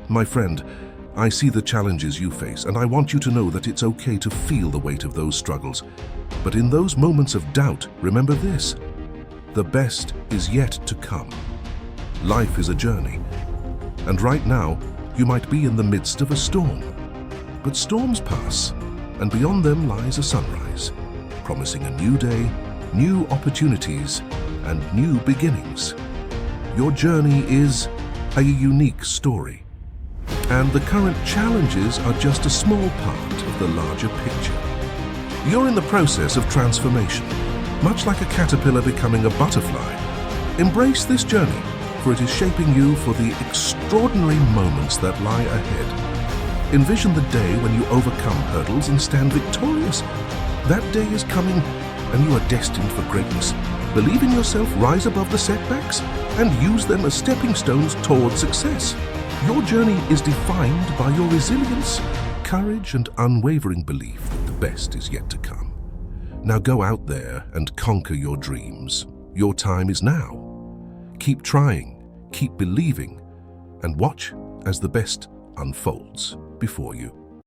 My friend, I see the challenges you face, and I want you to know that it's okay to feel the weight of those struggles. But in those moments of doubt, remember this: the best is yet to come. Life is a journey, and right now, you might be in the midst of a storm. But storms pass, and beyond them lies a sunrise, promising a new day, new opportunities, and new beginnings. Your journey is a unique story, and the current challenges are just a small part of the larger picture. You're in the process of transformation, much like a caterpillar becoming a butterfly. Embrace this journey, for it is shaping you for the extraordinary moments that lie ahead. Envision the day when you overcome hurdles and stand victorious. That day is coming, and you are destined for greatness. Believe in yourself, rise above the setbacks, and use them as stepping stones toward success. Your journey is defined by your resilience, courage, and unwavering belief that the best is yet to come. Now go out there and conquer your dreams. Your time is now. Keep trying, keep believing, and watch as the best unfolds before you.